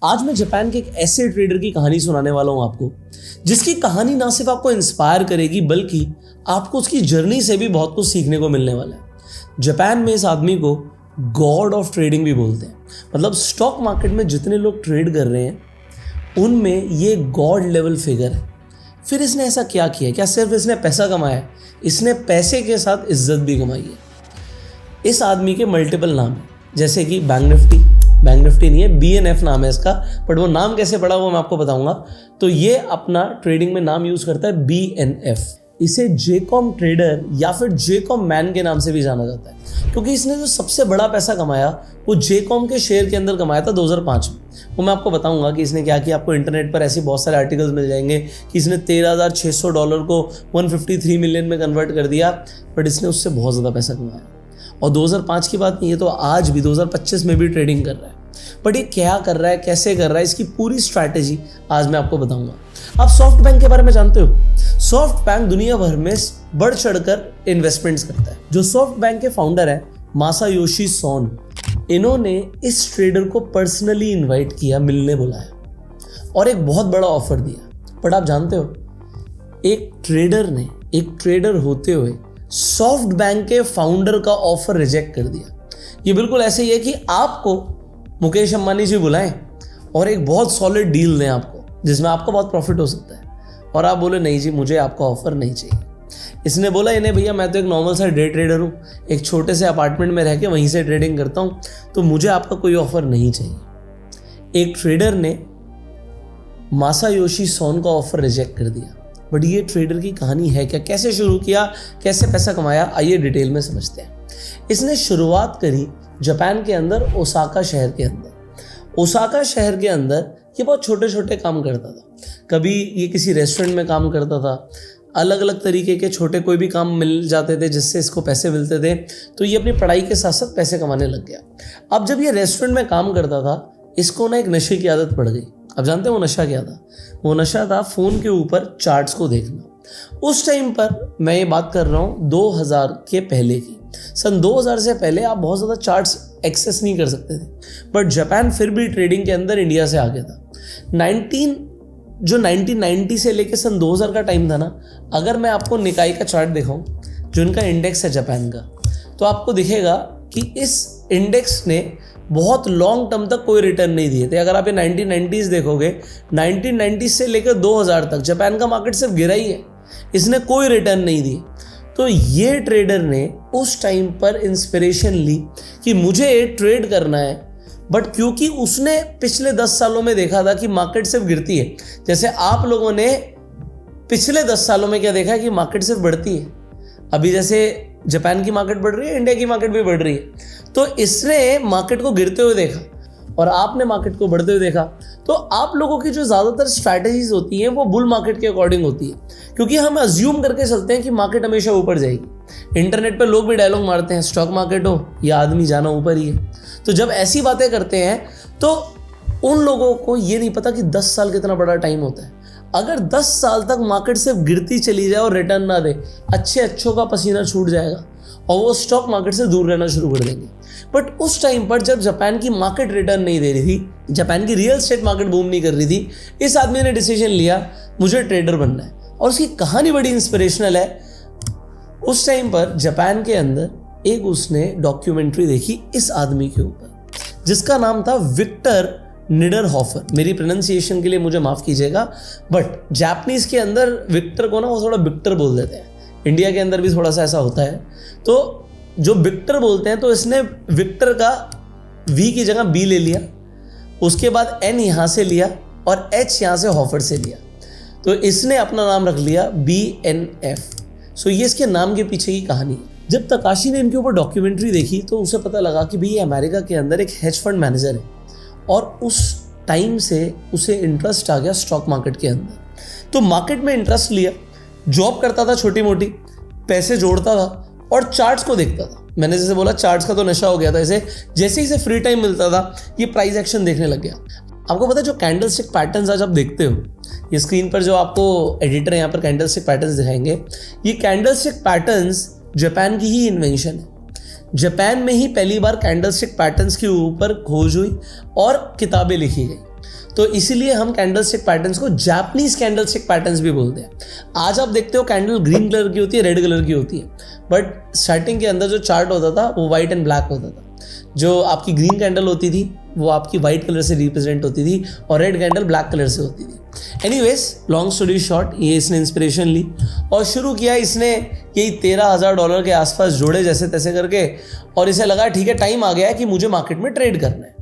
आज मैं जापान के एक ऐसे ट्रेडर की कहानी सुनाने वाला हूं आपको, जिसकी कहानी ना सिर्फ आपको इंस्पायर करेगी बल्कि आपको उसकी जर्नी से भी बहुत कुछ सीखने को मिलने वाला है। जापान में इस आदमी को गॉड ऑफ ट्रेडिंग भी बोलते हैं। मतलब स्टॉक मार्केट में जितने लोग ट्रेड कर रहे हैं उनमें ये गॉड लेवल फिगर है। फिर इसने ऐसा क्या किया? क्या सिर्फ इसने पैसा कमाया है? इसने पैसे के साथ इज्जत भी कमाई है। इस आदमी के मल्टीपल नाम हैं, जैसे कि बैंक निफ्टी नहीं है, BNF नाम है इसका, बट वो नाम कैसे पड़ा वो मैं आपको बताऊंगा। तो ये अपना ट्रेडिंग में नाम यूज करता है BNF। इसे जेकॉम ट्रेडर या फिर जेकॉम मैन के नाम से भी जाना जाता है, क्योंकि इसने जो सबसे बड़ा पैसा कमाया वो जेकॉम के शेयर के अंदर कमाया था 2005 में। वो मैं आपको बताऊंगा कि इसने क्या किया। आपको इंटरनेट पर ऐसे बहुत सारे आर्टिकल्स मिल जाएंगे कि इसने $13,600 को 153 मिलियन में कन्वर्ट कर दिया, बट इसने उससे बहुत ज़्यादा पैसा कमाया। और 2005 की बात नहीं है, तो आज भी 2025 में भी ट्रेडिंग कर रहा है। बट ये क्या कर रहा है, कैसे कर रहा है, इसकी पूरी स्ट्रैटेजी आज मैं आपको बताऊंगा। आप सॉफ्ट बैंक के बारे में जानते हो? सॉफ्ट बैंक दुनिया भर में बढ़ चढ़कर इन्वेस्टमेंट्स करता है। जो सॉफ्ट बैंक के फाउंडर है मासायोशी सोन, इन्होंने इस ट्रेडर को पर्सनली इनवाइट किया, मिलने बुलाया और एक बहुत बड़ा ऑफर दिया। बट आप जानते हो, एक ट्रेडर होते हुए सॉफ्ट बैंक के फाउंडर का ऑफर रिजेक्ट कर दिया। ये बिल्कुल ऐसे ही है कि आपको मुकेश अंबानी जी बुलाएं और एक बहुत सॉलिड डील दें आपको, जिसमें आपको बहुत प्रॉफिट हो सकता है, और आप बोले नहीं जी मुझे आपका ऑफर नहीं चाहिए। इसने बोला इन्हें, भैया मैं तो एक नॉर्मल सा डे ट्रेडर हूँ, एक छोटे से अपार्टमेंट में रह के वहीं से ट्रेडिंग करता हूँ, तो मुझे आपका कोई ऑफर नहीं चाहिए। एक ट्रेडर ने मासायोशी सोन का ऑफर रिजेक्ट कर दिया। बट ये ट्रेडर की कहानी है क्या, कैसे शुरू किया, कैसे पैसा कमाया, आइए डिटेल में समझते हैं। इसने शुरुआत करी जापान के अंदर, ओसाका शहर के अंदर। ओसाका शहर के अंदर ये बहुत छोटे छोटे काम करता था। कभी ये किसी रेस्टोरेंट में काम करता था, अलग अलग तरीके के छोटे कोई भी काम मिल जाते थे जिससे इसको पैसे मिलते थे, तो ये अपनी पढ़ाई के साथ साथ पैसे कमाने लग गया। अब जब ये रेस्टोरेंट में काम करता था, इसको ना एक नशे की आदत पड़ गई। अब जानते हैं वो नशा क्या था? वो नशा था फ़ोन के ऊपर चार्ट्स को देखना। उस टाइम पर मैं ये बात कर रहा हूँ 2000 के पहले की। सन 2000 से पहले आप बहुत ज़्यादा चार्ट्स एक्सेस नहीं कर सकते थे, बट जापान फिर भी ट्रेडिंग के अंदर इंडिया से आगे था। 1990 से लेके सन 2000 का टाइम था ना, अगर मैं आपको निकाई का चार्ट दिखाऊं, जो इनका इंडेक्स है जापान का, तो आपको दिखेगा कि इस इंडेक्स ने बहुत लॉन्ग टर्म तक कोई रिटर्न नहीं दिए थे। अगर आप ये 1990s देखोगे, 1990 से लेकर 2000 तक जापान का मार्केट सिर्फ गिरा ही है, इसने कोई रिटर्न नहीं दिए। तो ये ट्रेडर ने उस टाइम पर इंस्पिरेशन ली कि मुझे ट्रेड करना है, बट क्योंकि उसने पिछले 10 सालों में देखा था कि मार्केट सिर्फ गिरती है, जैसे आप लोगों ने पिछले 10 सालों में क्या देखा है कि मार्केट सिर्फ बढ़ती है। अभी जैसे जापान की मार्केट बढ़ रही है, इंडिया की मार्केट भी बढ़ रही है, तो इसने मार्केट को गिरते हुए देखा और आपने मार्केट को बढ़ते हुए देखा। तो आप लोगों की जो ज़्यादातर स्ट्रैटेजीज होती हैं वो बुल मार्केट के अकॉर्डिंग होती है, क्योंकि हम अज्यूम करके चलते हैं कि मार्केट हमेशा ऊपर जाएगी। इंटरनेट पर लोग भी डायलॉग मारते हैं, स्टॉक मार्केट हो या आदमी जाना ऊपर ही है। तो जब ऐसी बातें करते हैं तो उन लोगों को ये नहीं पता कि 10 साल कितना बड़ा टाइम होता है। अगर 10 साल तक मार्केट सिर्फ गिरती चली जाए और रिटर्न ना दे, अच्छों का पसीना छूट जाएगा और वो स्टॉक मार्केट से दूर रहना शुरू कर देंगे। बट उस टाइम पर जब जापान की मार्केट रिटर्न नहीं दे रही थी, जापान की रियल एस्टेट मार्केट बूम नहीं कर रही थी, इस आदमी ने डिसीजन लिया मुझे ट्रेडर बनना है। और उसकी कहानी बड़ी इंस्पिरेशनल है। उस टाइम पर जापान के अंदर एक उसने डॉक्यूमेंट्री देखी इस आदमी के ऊपर, जिसका नाम था विक्टर निडरहॉफर। मेरी प्रोनाउंसिएशन के लिए मुझे माफ़ कीजिएगा, बट जापानीज़ के अंदर विक्टर को ना वो थोड़ा विक्टर बोल देते हैं। इंडिया के अंदर भी थोड़ा सा ऐसा होता है, तो जो विक्टर बोलते हैं, तो इसने विक्टर का V की जगह B ले लिया, उसके बाद N यहाँ से लिया और H यहाँ से हॉफर से लिया, तो इसने अपना नाम रख लिया BNF। सो ये इसके नाम के पीछे की कहानी है। जब तकाशी ने इनके ऊपर डॉक्यूमेंट्री देखी तो उसे पता लगा कि भाई ये अमेरिका के अंदर एक हेज फंड मैनेजर है, और उस टाइम से उसे इंटरेस्ट आ गया स्टॉक मार्केट के अंदर। तो मार्केट में इंटरेस्ट लिया, जॉब करता था छोटी मोटी, पैसे जोड़ता था और चार्ट्स को देखता था। मैंने जैसे बोला चार्ट्स का तो नशा हो गया था इसे। जैसे ही इसे फ्री टाइम मिलता था ये प्राइस एक्शन देखने लग गया। आपको पता है जो कैंडलस्टिक पैटर्न्स आज आप देखते हो, ये स्क्रीन पर जो आपको एडिटर यहाँ पर कैंडलस्टिक पैटर्न्स दिखाएंगे, ये कैंडलस्टिक पैटर्न्स जापान की ही इन्वेंशन है। जापान में ही पहली बार कैंडलस्टिक पैटर्न्स के ऊपर खोज हुई और किताबें लिखी गई। तो इसीलिए हम कैंडलस्टिक पैटर्न्स को जापानीज कैंडलस्टिक पैटर्न्स भी बोलते हैं। आज आप देखते हो कैंडल ग्रीन कलर की होती है, रेड कलर की होती है, बट स्टार्टिंग के अंदर जो चार्ट होता था वो वाइट एंड ब्लैक होता था। जो आपकी ग्रीन कैंडल होती थी वो आपकी वाइट कलर से रिप्रेजेंट होती थी और रेड कैंडल ब्लैक कलर से होती थी। एनीवेज, लॉन्ग स्टोरी शॉर्ट, ये इसने इंस्पिरेशन ली और शुरू किया इसने यही $13,000 के आसपास जोड़े जैसे तैसे करके, और इसे लगा ठीक है टाइम आ गया है कि मुझे मार्केट में ट्रेड करना है।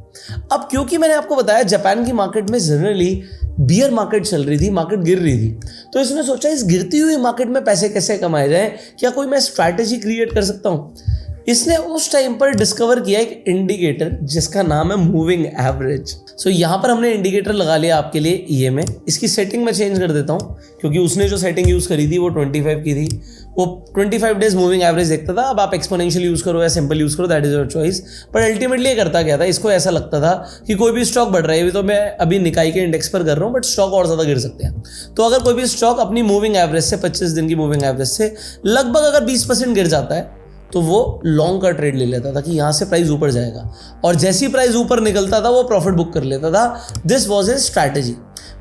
अब क्योंकि मैंने आपको बताया जापान की मार्केट में जनरली बियर मार्केट चल रही थी, मार्केट गिर रही थी, तो इसने सोचा इस गिरती हुई मार्केट में पैसे कैसे कमाए जाए, क्या कोई मैं स्ट्रैटेजी क्रिएट कर सकता हूँ। इसने उस टाइम पर डिस्कवर किया एक इंडिकेटर जिसका नाम है मूविंग एवरेज। सो यहाँ पर हमने इंडिकेटर लगा लिया आपके लिए ये में। इसकी सेटिंग मैं चेंज कर देता हूँ क्योंकि उसने जो सेटिंग यूज़ करी थी वो 25 की थी, वो 25 डेज मूविंग एवरेज देखता था। अब आप एक्सपोनेंशियल यूज़ करो या सिंपल यूज़ करो, दैट इज योर चॉइस। पर अल्टीमेटली ये करता क्या था, इसको ऐसा लगता था कि कोई भी स्टॉक बढ़ रहा है, तो मैं अभी निकाई के इंडेक्स पर कर रहा हूँ बट स्टॉक और ज़्यादा गिर सकते हैं। तो अगर कोई भी स्टॉक अपनी मूविंग एवरेज से 25 दिन की मूविंग एवरेज से लगभग अगर 20% गिर जाता है तो वो लॉन्ग का ट्रेड ले लेता था कि यहाँ से प्राइस ऊपर जाएगा, और जैसी प्राइस ऊपर निकलता था वो प्रॉफिट बुक कर लेता था। This was a strategy.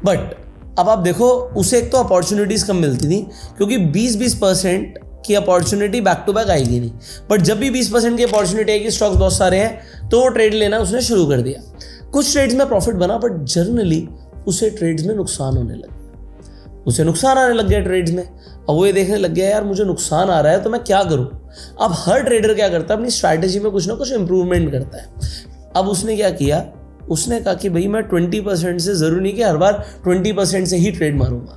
But अब आप देखो, उसे एक तो अपॉर्चुनिटीज़ कम मिलती थी क्योंकि 20% की अपॉर्चुनिटी बैक टू बैक आएगी नहीं, बट जब भी 20% की अपॉर्चुनिटी आएगी, स्टॉक्स बहुत सारे हैं, तो वो ट्रेड लेना उसने शुरू कर दिया। कुछ ट्रेड्स में प्रॉफिट बना बट जर्नली उसे ट्रेड्स में नुकसान होने लगा, उसे नुकसान आने लग गया ट्रेड्स में। अब वो ये देखने लग गया यार मुझे नुकसान आ रहा है तो मैं क्या करूं। अब हर ट्रेडर क्या करता है, अपनी स्ट्रैटेजी में कुछ ना कुछ इंप्रूवमेंट करता है। अब उसने क्या किया, उसने कहा कि भाई मैं 20% से, ज़रूरी नहीं कि हर बार 20% से ही ट्रेड मारूंगा,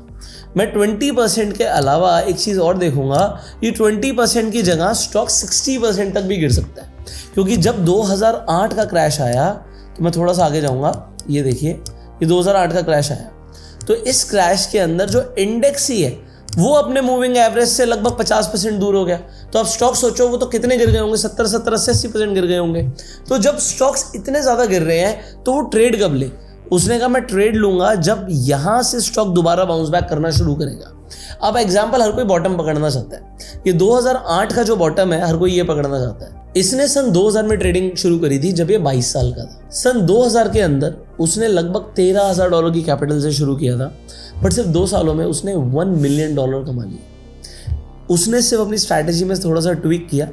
मैं 20% के अलावा एक चीज़ और देखूंगा कि 20% की जगह स्टॉक 60% तक भी गिर सकता है। क्योंकि जब 2008 का क्रैश आया, तो मैं थोड़ा सा आगे जाऊंगा, ये देखिए ये 2008 का क्रैश आया, तो इस क्रैश के अंदर जो इंडेक्स ही है वो अपने मूविंग एवरेज से लगभग 50% दूर हो गया। तो अब स्टॉक सोचो वो तो कितने गिर गए होंगे, 70-80% गिर गए होंगे। तो जब स्टॉक्स इतने ज़्यादा गिर रहे हैं तो वो ट्रेड कब ले, उसने कहा मैं ट्रेड लूंगा जब यहाँ से स्टॉक दोबारा बाउंस बैक करना शुरू करेगा। अब एग्जाम्पल, हर कोई बॉटम पकड़ना चाहता है, ये 2008 का जो बॉटम है हर कोई ये पकड़ना चाहता है। इसने सन 2000 में ट्रेडिंग शुरू करी थी जब ये 22 साल का था। सन 2000 के अंदर उसने लगभग $13,000 की कैपिटल से शुरू किया था, बट सिर्फ 2 सालों में उसने $1 मिलियन कमा लिया। उसने सिर्फ अपनी स्ट्रैटेजी में थोड़ा सा ट्विक किया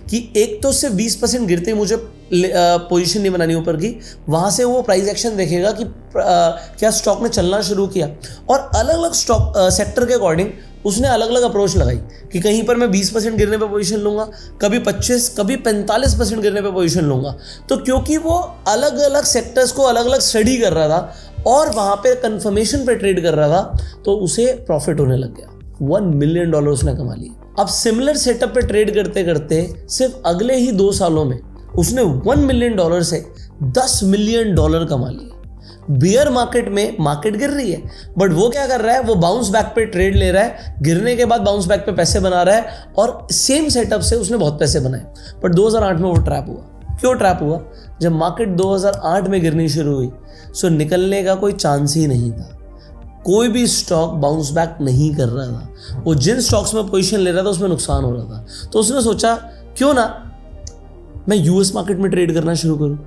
कि एक तो सिर्फ 20% गिरते ही मुझे पोजीशन नहीं बनानी ऊपर की, वहाँ से वो प्राइस एक्शन देखेगा कि क्या स्टॉक ने चलना शुरू किया, और अलग अलग स्टॉक सेक्टर के अकॉर्डिंग उसने अलग अलग अप्रोच लगाई कि कहीं पर मैं 20% गिरने पे पोजीशन लूँगा, कभी 25, कभी 45% गिरने पे पोजीशन लूँगा। तो क्योंकि वो अलग अलग सेक्टर्स को अलग अलग स्टडी कर रहा था और वहाँ पे कंफर्मेशन पे ट्रेड कर रहा था, तो उसे प्रॉफिट होने लग गया। $1 मिलियन उसने कमा लिया। अब सिमिलर सेटअप पे ट्रेड करते करते सिर्फ अगले ही 2 सालों में उसने $1 मिलियन से $10 मिलियन कमा लिया। बियर मार्केट में मार्केट गिर रही है बट वो क्या कर रहा है, वो बाउंस बैक पे ट्रेड ले रहा है, गिरने के बाद बाउंस बैक पे पैसे बना रहा है, और सेम सेटअप से उसने बहुत पैसे बनाए। बट 2008 में वो ट्रैप हुआ। क्यों ट्रैप हुआ? जब मार्केट 2008 में गिरनी शुरू हुई, सो निकलने का कोई चांस ही नहीं था। कोई भी स्टॉक बाउंस बैक नहीं कर रहा था, वो जिन स्टॉक्स में पोजीशन ले रहा था उसमें नुकसान हो रहा था। तो उसने सोचा क्यों ना मैं यूएस मार्केट में ट्रेड करना शुरू करूं।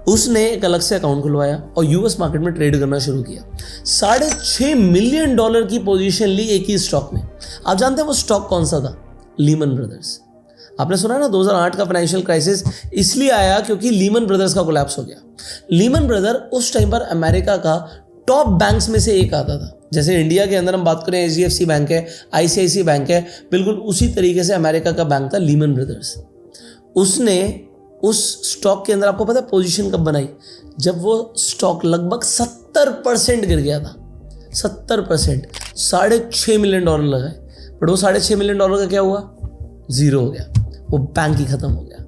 उसने एक अलग से अकाउंट खुलवाया और यूएस मार्केट में ट्रेड करना शुरू किया। $6.5 मिलियन की पोजीशन ली एक ही स्टॉक में। आप जानते हैं वो स्टॉक कौन सा था? Lehman brothers. आपने सुना ना 2008 का फाइनेंशियल क्राइसिस इसलिए आया क्योंकि लीमन ब्रदर्स का कोलैप्स हो गया। लीमन ब्रदर उस टाइम पर अमेरिका का टॉप बैंक्स में से एक आता था। जैसे इंडिया के अंदर हम बात करें HDFC बैंक है, ICICI बैंक है, बिल्कुल उसी तरीके से अमेरिका का बैंक था लीमन ब्रदर्स। उसने उस स्टॉक के अंदर, आपको पता है पोजीशन कब बनाई? जब वो स्टॉक लगभग 70% गिर गया था। 70%, $6.5 मिलियन लगाए, बट वो $6.5 मिलियन का क्या हुआ? जीरो हो गया, वो बैंक ही खत्म हो गया।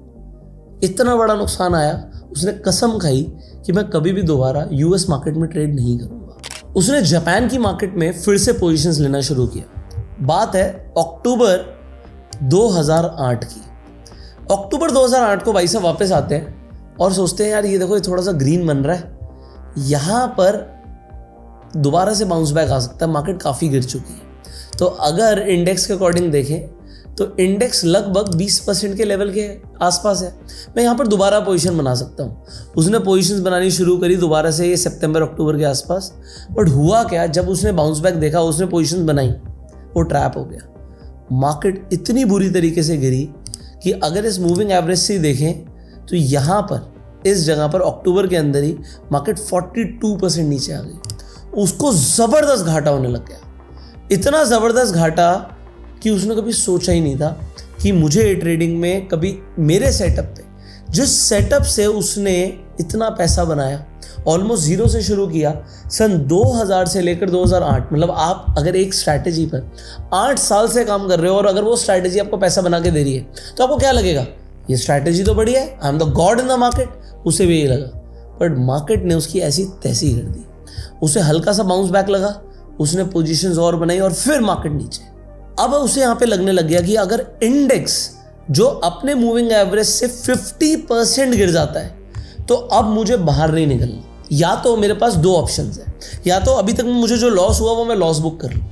इतना बड़ा नुकसान आया, उसने कसम खाई कि मैं कभी भी दोबारा यूएस मार्केट में ट्रेड नहीं करूंगा। उसने जापान की मार्केट में फिर से पोजीशंस लेना शुरू किया। बात है अक्टूबर 2008 की। अक्टूबर 2008 को भाई साहब वापस आते हैं और सोचते हैं यार ये देखो ये थोड़ा सा ग्रीन बन रहा है, यहाँ पर दोबारा से बाउंस बैक आ सकता है, मार्केट काफ़ी गिर चुकी है। तो अगर इंडेक्स के अकॉर्डिंग देखें तो इंडेक्स लगभग 20% के लेवल के आसपास है। मैं यहाँ पर दोबारा पोजीशन बना सकता हूँ। उसने पोजीशंस बनानी शुरू करी दोबारा से ये सितंबर अक्टूबर के आसपास, बट हुआ क्या, जब उसने बाउंस बैक देखा, उसने पोजीशंस बनाई, वो ट्रैप हो गया। मार्केट इतनी बुरी तरीके से गिरी कि अगर इस मूविंग एवरेज से देखें तो यहाँ पर इस जगह पर अक्टूबर के अंदर ही मार्केट 42% नीचे आ गई। उसको ज़बरदस्त घाटा होने लग गया, इतना ज़बरदस्त घाटा कि उसने कभी सोचा ही नहीं था कि मुझे ट्रेडिंग में कभी मेरे सेटअप पे, जिस सेटअप से उसने इतना पैसा बनाया, ऑलमोस्ट जीरो से शुरू किया सन 2000 से लेकर 2008, मतलब आप अगर एक स्ट्रैटेजी पर 8 साल से काम कर रहे हो और अगर वो स्ट्रैटेजी आपको पैसा बना के दे रही है तो आपको क्या लगेगा, ये स्ट्रैटेजी तो बढ़िया है, I am the God in the market. उसे भी यही लगा, बट मार्केट ने उसकी ऐसी तैसी कर दी। उसे हल्का सा बाउंस बैक लगा, उसने पोजीशंस और बनाई और फिर मार्केट नीचे। अब उसे यहाँ पे लगने लग गया कि अगर इंडेक्स जो अपने मूविंग एवरेज से 50% गिर जाता है तो अब मुझे बाहर नहीं निकलना। या तो मेरे पास दो ऑप्शंस हैं, या तो अभी तक मुझे जो लॉस हुआ वो मैं लॉस बुक कर लूँ,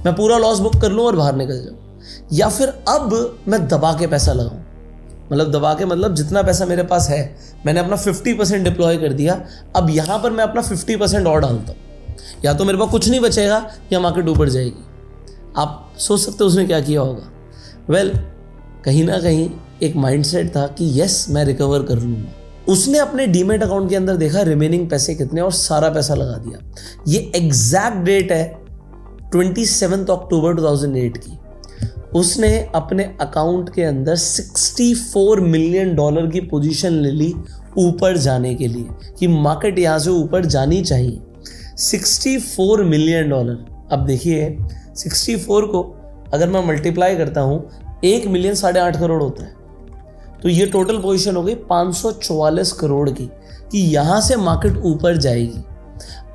मैं पूरा लॉस बुक कर लूँ और बाहर निकल जाऊँ, या फिर अब मैं दबा के पैसा लगाऊँ। मतलब दबा के मतलब जितना पैसा मेरे पास है मैंने अपना 50% डिप्लॉय कर दिया, अब यहाँ पर मैं अपना 50% और डालता हूँ। या तो मेरे पास कुछ नहीं बचेगा या मार्केट ऊपर जाएगी। आप सोच सकते हो उसने क्या किया होगा। वेल, कहीं ना कहीं एक माइंडसेट था कि यस मैं रिकवर कर लूँगा। उसने अपने डीमेट अकाउंट के अंदर देखा रिमेनिंग पैसे कितने और सारा पैसा लगा दिया। ये एग्जैक्ट डेट है 27 अक्टूबर 2008 की। उसने अपने अकाउंट के अंदर $64 मिलियन की पोजीशन ले ली ऊपर जाने के लिए कि मार्केट यहाँ से ऊपर जानी चाहिए। $64 मिलियन। अब देखिए 64 को अगर मैं मल्टीप्लाई करता हूँ, 1 मिलियन 8.5 करोड़ होता है, तो ये टोटल पोजीशन हो गई 544 करोड़ की कि यहाँ से मार्केट ऊपर जाएगी।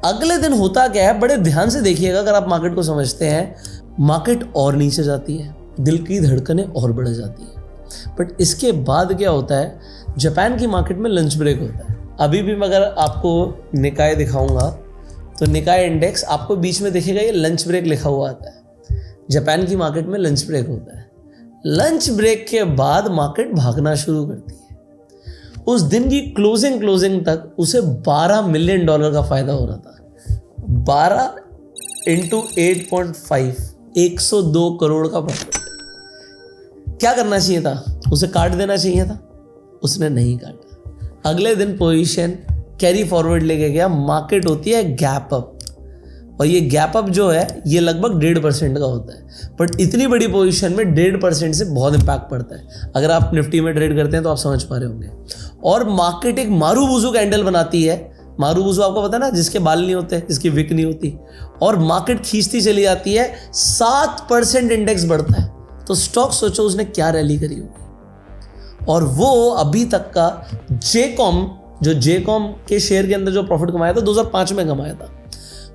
अगले दिन होता क्या है, बड़े ध्यान से देखिएगा अगर आप मार्केट को समझते हैं, मार्केट और नीचे जाती है, दिल की धड़कनें और बढ़ जाती है। बट इसके बाद क्या होता है, जापान की मार्केट में लंच ब्रेक होता है। अभी भी मैं अगर आपको निकाय दिखाऊंगा तो निकाय इंडेक्स आपको बीच में दिखेगा, ये लंच ब्रेक लिखा हुआ आता है। जापान की मार्केट में लंच ब्रेक होता है। लंच ब्रेक के बाद मार्केट भागना शुरू करती है। उस दिन की क्लोजिंग तक उसे $12 मिलियन का फायदा हो रहा था। 12 × 8.5, 102 करोड़ का प्रॉफिट। क्या करना चाहिए था, उसे काट देना चाहिए था, उसने नहीं काटा। अगले दिन पोजीशन कैरी फॉरवर्ड लेके गया। मार्केट होती है गैप अप, और ये गैप अप जो है ये लगभग 1.5% का होता है, बट इतनी बड़ी पोजीशन में 1.5% से बहुत इंपैक्ट पड़ता है। अगर आप निफ्टी में ट्रेड करते हैं तो आप समझ पा रहे होंगे। और मार्केट एक मारूबुजू कैंडल बनाती है। मारूबुजू आपको पता है ना, जिसके बाल नहीं होते, जिसकी विक नहीं होती, और मार्केट खींचती चली जाती है, 7% इंडेक्स बढ़ता है। तो स्टॉक सोचो उसने क्या रैली करी होगी। और वो अभी तक का जेकॉम के शेयर के अंदर जो प्रॉफिट कमाया था 2005 में कमाया था,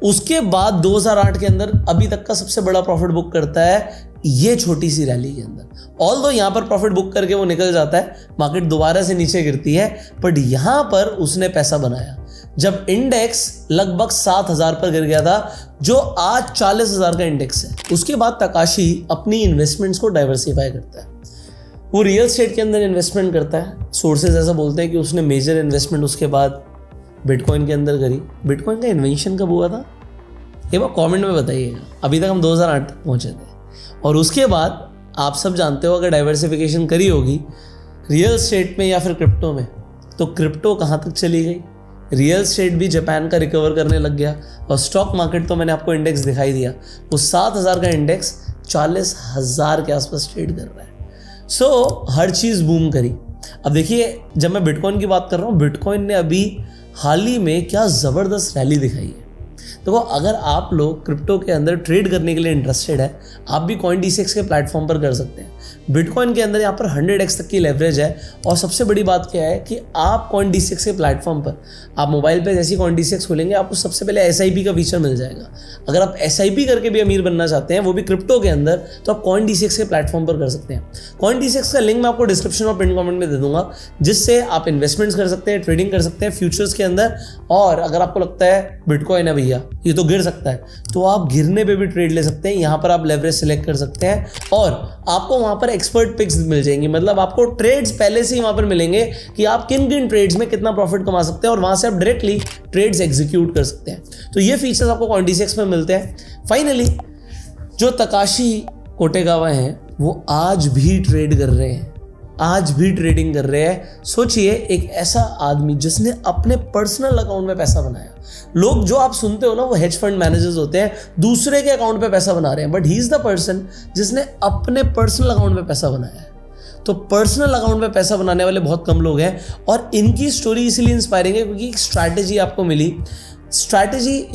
उसके बाद 2008 के अंदर अभी तक का सबसे बड़ा प्रॉफिट बुक करता है ये छोटी सी रैली के अंदर। ऑल्दो यहाँ पर प्रॉफिट बुक करके वो निकल जाता है, मार्केट दोबारा से नीचे गिरती है, बट यहाँ पर उसने पैसा बनाया जब इंडेक्स लगभग 7000 पर गिर गया था, जो आज 40,000 का इंडेक्स है। उसके बाद तकाशी अपनी इन्वेस्टमेंट्स को डाइवर्सिफाई करता है। वो रियल एस्टेट के अंदर इन्वेस्टमेंट करता है। सोर्सेज ऐसा बोलते हैं कि उसने मेजर इन्वेस्टमेंट उसके बाद बिटकॉइन के अंदर करी। बिटकॉइन का इन्वेंशन कब हुआ था ये बात कमेंट में बताइएगा। अभी तक हम 2008 तक पहुँचे थे। और उसके बाद आप सब जानते हो अगर डाइवर्सिफिकेशन करी होगी रियल एस्टेट में या फिर क्रिप्टो में, तो क्रिप्टो कहाँ तक चली गई। रियल एस्टेट भी जापान का रिकवर करने लग गया, और स्टॉक मार्केट तो मैंने आपको इंडेक्स दिखाई दिया, वो 7000 का इंडेक्स 40,000 के आसपास ट्रेड कर रहा है। सो हर चीज़ बूम करी। अब देखिए जब मैं बिटकॉइन की बात कर रहा हूँ, बिटकॉइन ने अभी हाल ही में क्या ज़बरदस्त रैली दिखाई है। देखो अगर आप लोग क्रिप्टो के अंदर ट्रेड करने के लिए इंटरेस्टेड है, आप भी CoinDCX के प्लेटफॉर्म पर कर सकते हैं। बिटकॉइन के अंदर यहाँ पर 100x तक की लेवरेज है। और सबसे बड़ी बात क्या है कि आप CoinDCX के प्लेटफॉर्म पर आप मोबाइल पे जैसी CoinDCX खोलेंगे आपको सबसे पहले SIP का फीचर मिल जाएगा। अगर आप SIP करके भी अमीर बनना चाहते हैं, वो भी क्रिप्टो के अंदर, तो आप CoinDCX के प्लेटफॉर्म पर कर सकते हैं। CoinDCX का लिंक मैं आपको डिस्क्रिप्शन और पिन कमेंट में दे दूंगा, जिससे आप इन्वेस्टमेंट्स कर सकते हैं, ट्रेडिंग कर सकते हैं फ्यूचर्स के अंदर। और अगर आपको लगता है बिटकॉइन है भैया ये तो गिर सकता है, तो आप गिरने पे भी ट्रेड ले सकते हैं। यहाँ पर आप लेवरेज सिलेक्ट कर सकते हैं और आपको वहाँ पर एक्सपर्ट पिक्स मिल जाएंगी। मतलब आपको ट्रेड्स पहले से ही वहाँ पर मिलेंगे कि आप किन किन ट्रेड्स में कितना प्रॉफिट कमा सकते हैं और वहाँ से आप डायरेक्टली ट्रेड्स एग्जीक्यूट कर सकते हैं। तो ये फीचर्स आपको CoinDCX में मिलते हैं। फाइनली जो तकाशी कोटेगावा हैं वो आज भी ट्रेड कर रहे हैं, आज भी ट्रेडिंग कर रहे हैं। सोचिए एक ऐसा आदमी जिसने अपने पर्सनल अकाउंट में पैसा बनाया। लोग जो आप सुनते हो ना वो हेज फंड मैनेजर्स होते हैं, दूसरे के अकाउंट पे पैसा बना रहे हैं, but he is the person जिसने अपने पर्सनल अकाउंट में पैसा बनाया है। तो पर्सनल अकाउंट में पैसा बनाने वाले बहुत कम लोग हैं और इनकी स्टोरी इसलिए इंस्पायरिंग है क्योंकि एक स्ट्रैटेजी आपको मिली।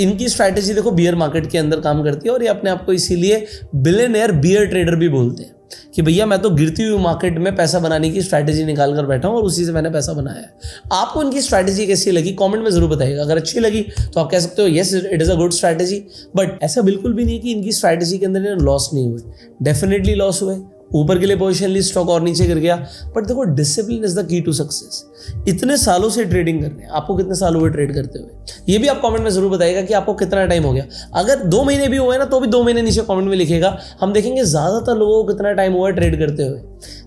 इनकी स्ट्रैटेजी देखो बियर मार्केट के अंदर काम करती है और ये अपने आप को इसीलिए बिलियनियर बियर ट्रेडर भी बोलते हैं कि भैया मैं तो गिरती हुई मार्केट में पैसा बनाने की स्ट्रैटेजी निकाल कर बैठा हूं और उसी से मैंने पैसा बनाया है। आपको इनकी स्ट्रैटेजी कैसी लगी कमेंट में जरूर बताइएगा। अगर अच्छी लगी तो आप कह सकते हो yes it is a good strategy, but ऐसा बिल्कुल भी नहीं कि इनकी स्ट्रैटेजी के अंदर लॉस नहीं हुए। डेफिनेटली लॉस हुए, ऊपर के लिए पोजीशन ली, स्टॉक और नीचे गिर गया, बट देखो discipline is the key to success. इतने सालों से ट्रेडिंग कर रहे हैं, आपको कितने साल हुए ट्रेड करते हुए, ये भी आप कमेंट में जरूर बताइएगा कि आपको कितना टाइम हो गया। अगर 2 महीने भी हुए ना तो भी 2 महीने नीचे कमेंट में लिखिएगा, हम देखेंगे ज्यादातर लोगों को कितना टाइम हुआ है ट्रेड करते हुए।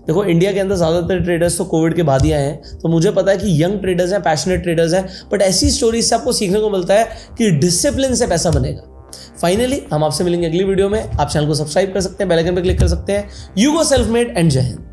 देखो इंडिया के अंदर ज्यादातर ट्रेडर्स तो कोविड के बाद ही आए हैं, तो मुझे पता है कि यंग ट्रेडर्स हैं, पैशनेट ट्रेडर्स हैं, बट ऐसी स्टोरीज से आपको सीखने को मिलता है कि डिसिप्लिन से पैसा बनेगा। फाइनली हम आपसे मिलेंगे अगली वीडियो में। आप चैनल को सब्सक्राइब कर सकते हैं, बेल आइकन पर क्लिक कर सकते हैं। You go self made and जय हिंद।